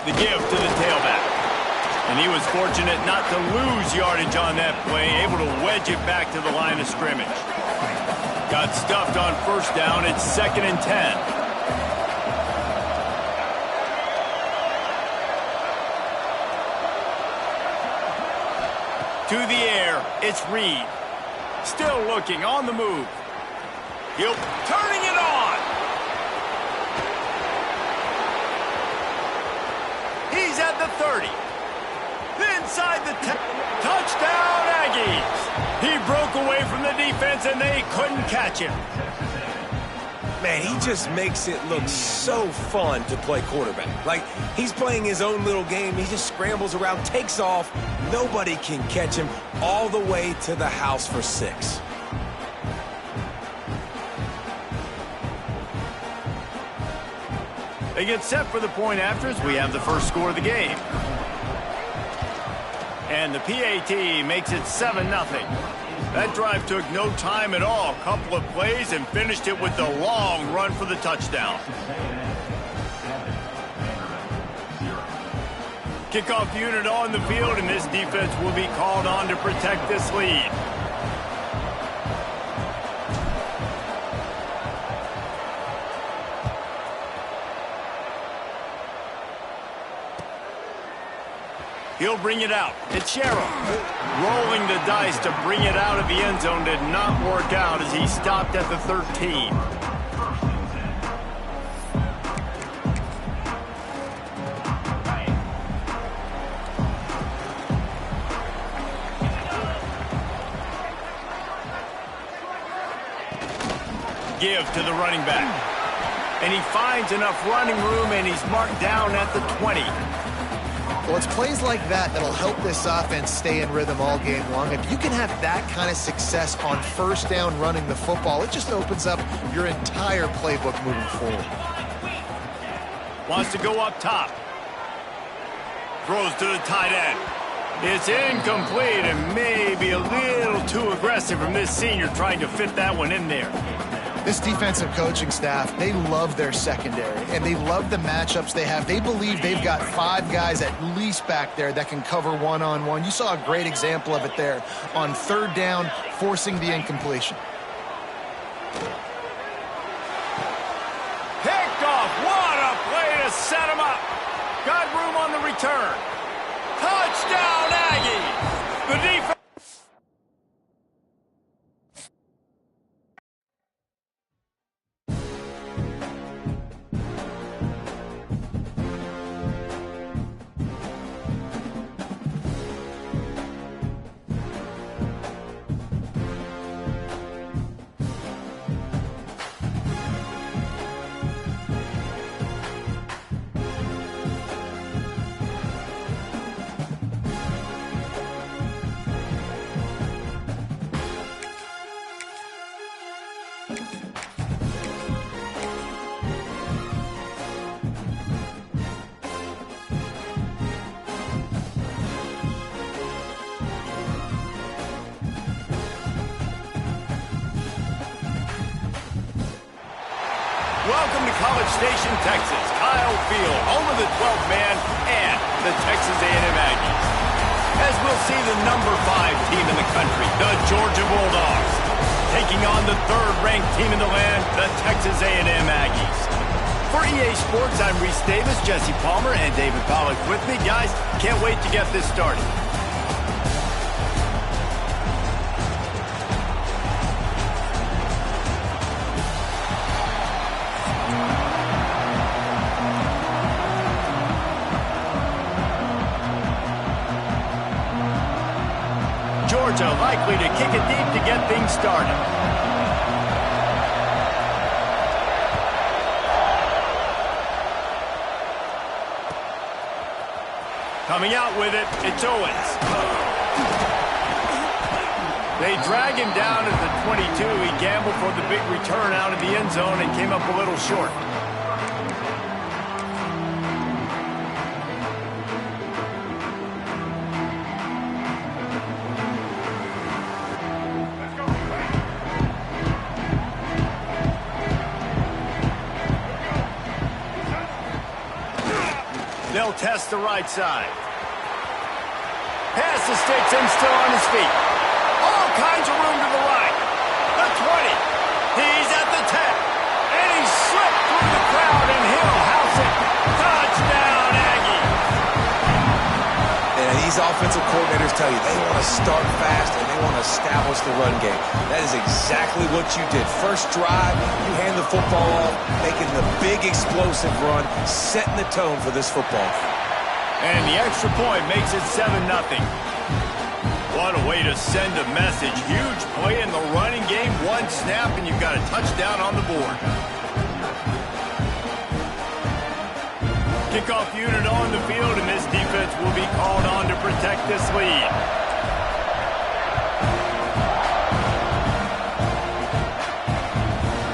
The give to the tailback. And he was fortunate not to lose yardage on that play, able to wedge it back to the line of scrimmage. Got stuffed on first down. It's 2nd and 10. To the air, it's Reed. Still looking, on the move. He'll turning it on. He's at the 30. Inside the 10. Touchdown, Aggies. He broke away from the defense, and they couldn't catch him. Man, he just makes it look so fun to play quarterback. Like, he's playing his own little game. He just scrambles around, takes off. Nobody can catch him all the way to the house for 6. They get set for the point afters. We have the first score of the game. And the PAT makes it 7-0. That drive took no time at all. A couple of plays and finished it with the long run for the touchdown. Kickoff unit on the field, and this defense will be called on to protect this lead. He'll bring it out. It's Sheriff. Rolling the dice to bring it out of the end zone did not work out as he stopped at the 13. Give to the running back. And he finds enough running room, and he's marked down at the 20. Well, it's plays like that that'll help this offense stay in rhythm all game long. If you can have that kind of success on first down running the football, it just opens up your entire playbook moving forward. Wants to go up top. Throws to the tight end. It's incomplete and maybe a little too aggressive from this senior trying to fit that one in there. This defensive coaching staff, they love their secondary, and they love the matchups they have. They believe they've got 5 guys at least back there that can cover one-on-one. You saw a great example of it there on 3rd down, forcing the incompletion. Picked off. What a play to set him up. Got room on the return. Touchdown, Aggies. The defense. Welcome to College Station, Texas. Kyle Field, home of the 12th man and the Texas A&M Aggies. As we'll see the number 5 team in the country, the Georgia Bulldogs, taking on the 3rd-ranked team in the land, the Texas A&M Aggies. For EA Sports, I'm Reese Davis, Jesse Palmer, and David Pollack with me. Guys, can't wait to get this started. Georgia likely to kick it deep to get things started. Coming out with it, it's Owens. They drag him down at the 22. He gambled for the big return out of the end zone and came up a little short. They'll test the right side. Pass the sticks and still on his feet. All kinds of room to the right. The 20. He's at the 10. And he slipped through the crowd and he'll house it. Touchdown, Aggie. And these offensive coordinators tell you they want to start fast and they want to establish the run game. That is exactly what you did. First drive, you hand the football off, making the big explosive run, setting the tone for this football. And the extra point makes it 7-0. What a way to send a message. Huge play in the running game. One snap and you've got a touchdown on the board. Kickoff unit on the field, and this defense will be called on to protect this lead.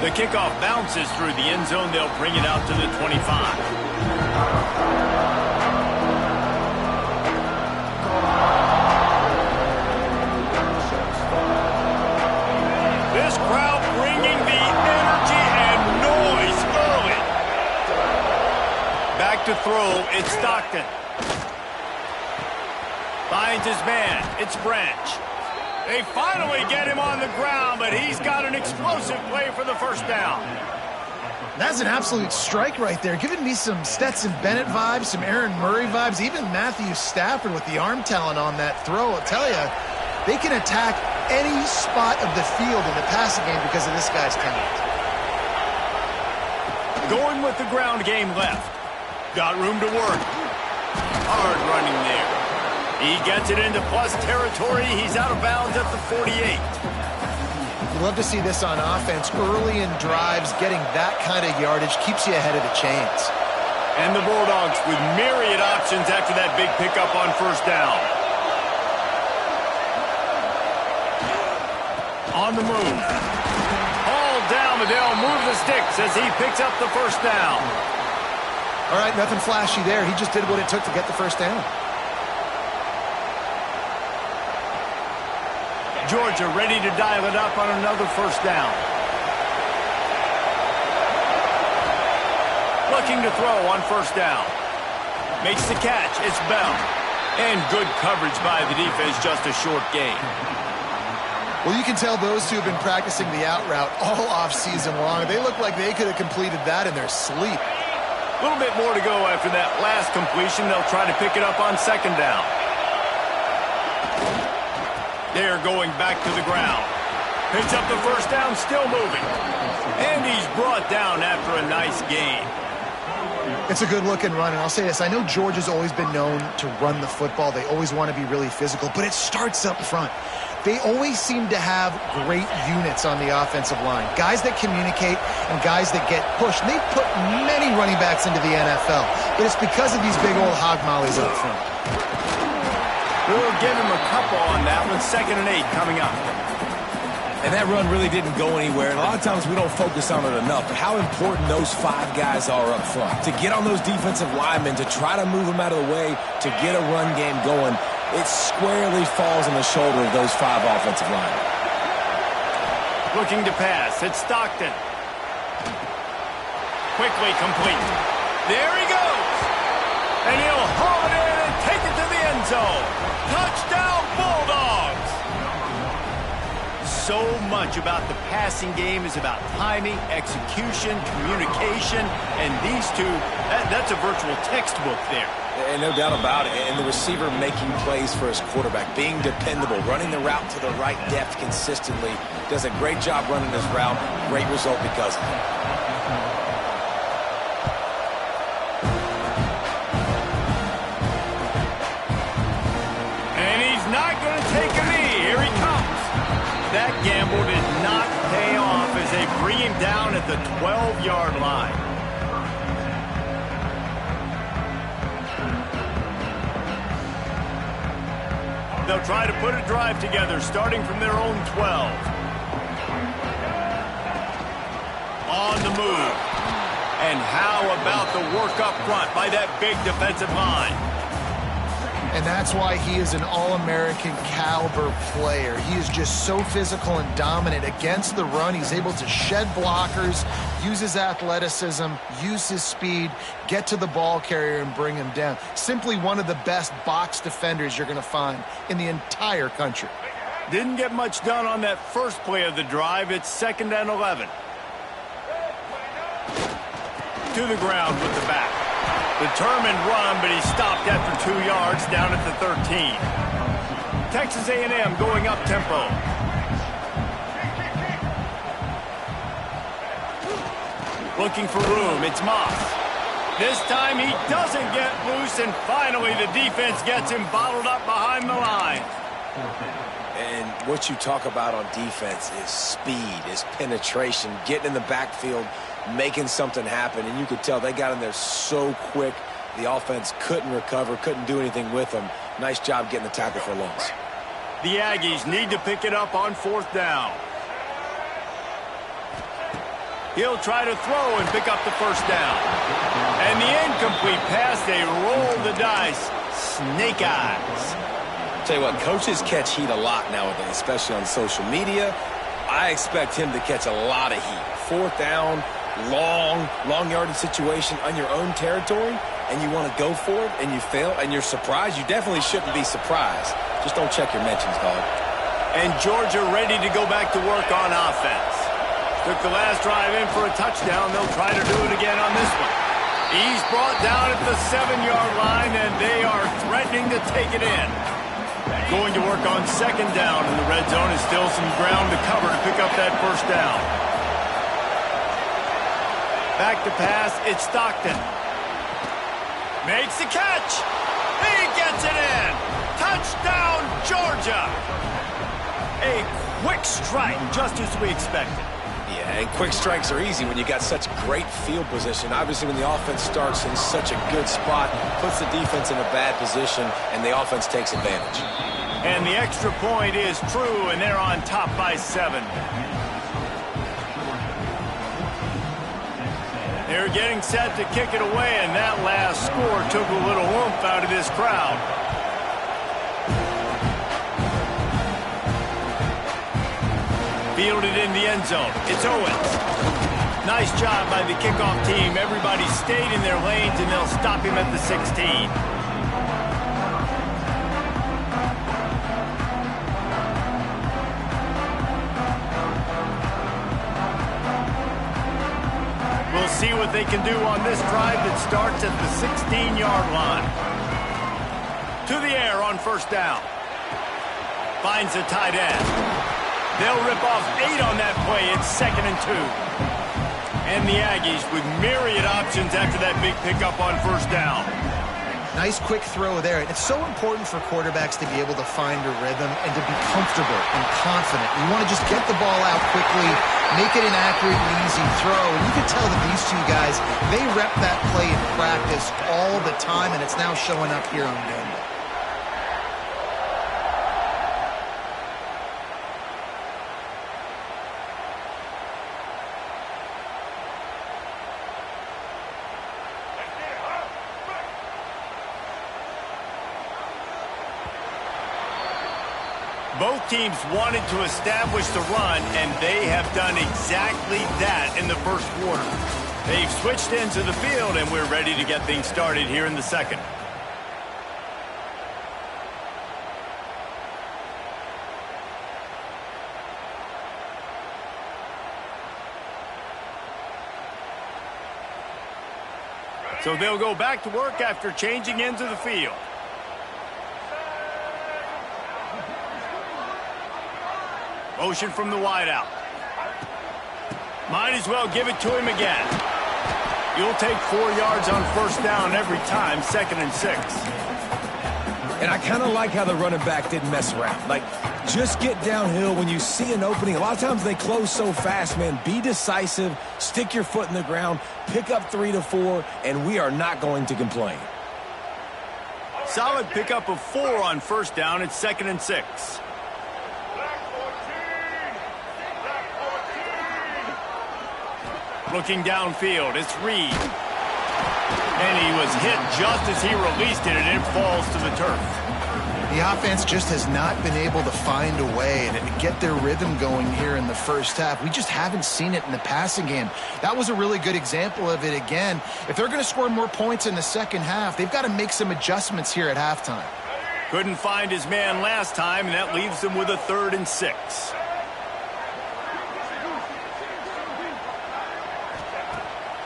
The kickoff bounces through the end zone. They'll bring it out to the 25. This crowd bringing the energy and noise early. Back to throw, it's Stockton. Finds his man, it's Branch. They finally get him on the ground, but he's got an explosive play for the first down. That's an absolute strike right there. Giving me some Stetson Bennett vibes, some Aaron Murray vibes, even Matthew Stafford with the arm talent on that throw. I'll tell you, they can attack any spot of the field in the passing game because of this guy's talent. Going with the ground game left. Got room to work. Hard running there. He gets it into plus territory. He's out of bounds at the 48. You love to see this on offense. Early in drives, getting that kind of yardage keeps you ahead of the chains. And the Bulldogs with myriad options after that big pickup on first down. On the move. Hauled down, but they'll move the sticks as he picks up the first down. All right, nothing flashy there. He just did what it took to get the first down. Georgia ready to dial it up on another first down. Looking to throw on first down. Makes the catch. It's Bell. And good coverage by the defense, just a short gain. Well, you can tell those two have been practicing the out route all off-season long. They look like they could have completed that in their sleep. A little bit more to go after that last completion. They'll try to pick it up on second down. They're going back to the ground. Picks up the first down, still moving. And he's brought down after a nice gain. It's a good-looking run, and I'll say this. I know Georgia's always been known to run the football. They always want to be really physical, but it starts up front. They always seem to have great units on the offensive line. Guys that communicate and guys that get pushed. And they've put many running backs into the NFL, but it's because of these big old hog mollies up front. We'll give him a couple on that with 2nd and 8 coming up. And that run really didn't go anywhere. And a lot of times we don't focus on it enough. But how important those 5 guys are up front. To get on those defensive linemen, to try to move them out of the way, to get a run game going, it squarely falls on the shoulder of those 5 offensive linemen. Looking to pass. It's Stockton. Quickly complete. There he goes. And he'll haul it in and take it to the end zone. Touchdown, Bulldogs. So much about the passing game is about timing, execution, communication, and these two, that's a virtual textbook there. And no doubt about it. And the receiver making plays for his quarterback, being dependable, running the route to the right depth consistently. Does a great job running his route. Great result because of it. And he's not going to take a knee. Here he comes. That gamble did not pay off as they bring him down at the 12-yard line. They'll try to put a drive together, starting from their own 12. On the move. And how about the work up front by that big defensive line? And that's why he is an All-American caliber player. He is just so physical and dominant against the run. He's able to shed blockers, use his athleticism, use his speed, get to the ball carrier and bring him down. Simply one of the best box defenders you're going to find in the entire country. Didn't get much done on that first play of the drive. It's 2nd and 11. To the ground with the back. Determined run, but he stopped after 2 yards down at the 13. Texas A&M going up tempo. Looking for room. It's Moss. This time he doesn't get loose, and finally the defense gets him bottled up behind the line. And what you talk about on defense is speed, is penetration, getting in the backfield, making something happen. And you could tell they got in there so quick, the offense couldn't recover, couldn't do anything with them. Nice job getting the tackle for a loss. The Aggies need to pick it up on 4th down. He'll try to throw and pick up the 1st down. And the incomplete pass, they roll the dice. Snake eyes. Tell you what, coaches catch heat a lot nowadays, especially on social media. I expect him to catch a lot of heat. 4th down, long yardage situation on your own territory, and you want to go for it, and you fail, and you're surprised. You definitely shouldn't be surprised. Just don't check your mentions, dog. And Georgia ready to go back to work on offense. Took the last drive in for a touchdown. They'll try to do it again on this one. He's brought down at the 7-yard line, and they are threatening to take it in. Going to work on 2nd down, and the red zone is still some ground to cover to pick up that 1st down. Back to pass, it's Stockton. Makes the catch. He gets it in. Touchdown, Georgia. A quick strike, just as we expected. Yeah, and quick strikes are easy when you got such great field position. Obviously, when the offense starts in such a good spot, puts the defense in a bad position, and the offense takes advantage. And the extra point is true, and they're on top by 7. They're getting set to kick it away, and that last score took a little oomph out of this crowd. Fielded in the end zone. It's Owens. Nice job by the kickoff team. Everybody stayed in their lanes, and they'll stop him at the 16. We'll see what they can do on this drive that starts at the 16-yard line. To the air on 1st down. Finds a tight end. They'll rip off 8 on that play. It's 2nd and 2. And the Aggies with myriad options after that big pickup on 1st down. Nice quick throw there. And it's so important for quarterbacks to be able to find a rhythm and to be comfortable and confident. You want to just get the ball out quickly, make it an accurate and easy throw. And you can tell that these two guys, they rep that play in practice all the time, and it's now showing up here on game day. Both teams wanted to establish the run, and they have done exactly that in the first quarter. They've switched into the field, and we're ready to get things started here in the 2nd. So they'll go back to work after changing into the field. Motion from the wideout. Might as well give it to him again. You'll take 4 yards on 1st down every time, 2nd and 6. And I kind of like how the running back didn't mess around. Like, just get downhill when you see an opening. A lot of times they close so fast, man. Be decisive, stick your foot in the ground, pick up 3 to 4, and we are not going to complain. Solid pickup of 4 on 1st down. It's 2nd and 6. Looking downfield, it's Reed. And he was hit just as he released it, and it falls to the turf. The offense just has not been able to find a way and get their rhythm going here in the first half. We just haven't seen it in the passing game. That was a really good example of it again. If they're going to score more points in the second half, they've got to make some adjustments here at halftime. Couldn't find his man last time, and that leaves him with a 3rd and 6.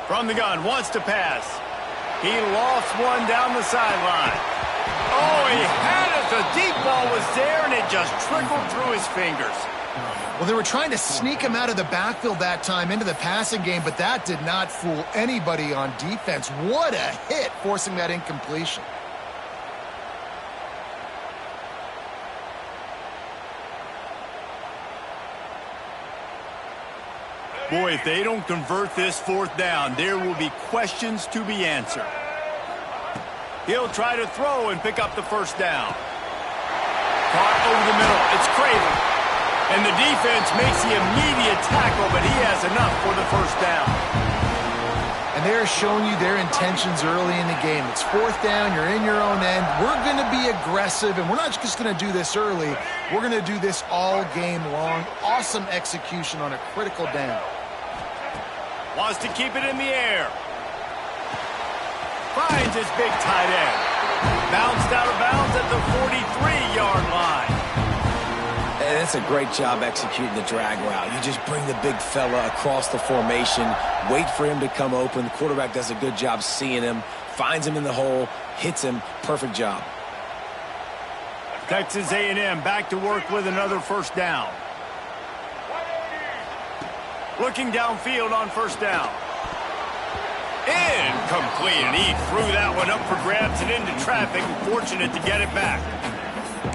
From the gun, wants to pass. He lost one down the sideline. Oh, he had it. The deep ball was there, and it just trickled through his fingers. Well, they were trying to sneak him out of the backfield that time into the passing game, but that did not fool anybody on defense. What a hit, forcing that incompletion. Boy, if they don't convert this 4th down, there will be questions to be answered. He'll try to throw and pick up the 1st down. Caught over the middle. It's Craven. And the defense makes the immediate tackle, but he has enough for the 1st down. And they're showing you their intentions early in the game. It's 4th down. You're in your own end. We're going to be aggressive, and we're not just going to do this early. We're going to do this all game long. Awesome execution on a critical down. Wants to keep it in the air. Finds his big tight end. Bounced out of bounds at the 43-yard line. And it's a great job executing the drag route. You just bring the big fella across the formation, wait for him to come open. The quarterback does a good job seeing him, finds him in the hole, hits him. Perfect job. Texas A&M back to work with another 1st down. Looking downfield on 1st down. Incomplete, and he threw that one up for grabs and into traffic. Fortunate to get it back.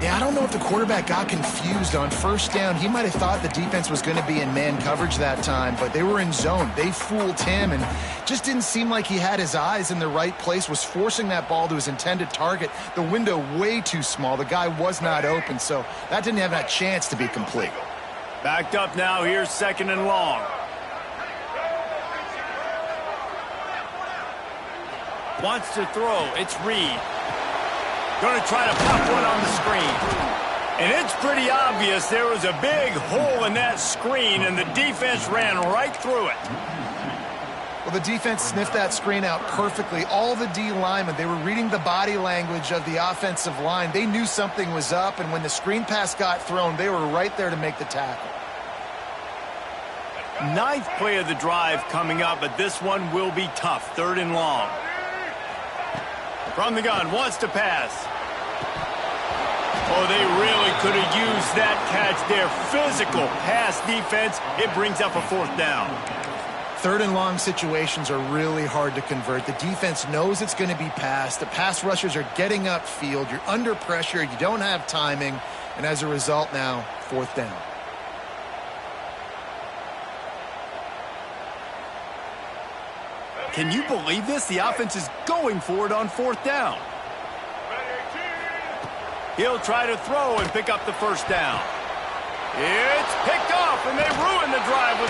Yeah, I don't know if the quarterback got confused on 1st down. He might have thought the defense was going to be in man coverage that time, but they were in zone. They fooled him and just didn't seem like he had his eyes in the right place, was forcing that ball to his intended target. The window way too small. The guy was not open, so that didn't have that chance to be complete. Backed up now. Here's 2nd and long. Wants to throw. It's Reed. Going to try to pop one on the screen. And it's pretty obvious there was a big hole in that screen, and the defense ran right through it. Well, the defense sniffed that screen out perfectly. All the D linemen, they were reading the body language of the offensive line. They knew something was up, and when the screen pass got thrown, they were right there to make the tackle. 9th play of the drive coming up, but this one will be tough. 3rd and long. From the gun, wants to pass. Oh, they really could have used that catch there. Physical pass defense. It brings up a 4th down. 3rd and long situations are really hard to convert. The defense knows it's going to be passed. The pass rushers are getting upfield. You're under pressure. You don't have timing. And as a result now, 4th down. Can you believe this? The offense is going for it on 4th down. He'll try to throw and pick up the 1st down. It's picked off, and they ruin the drive with it.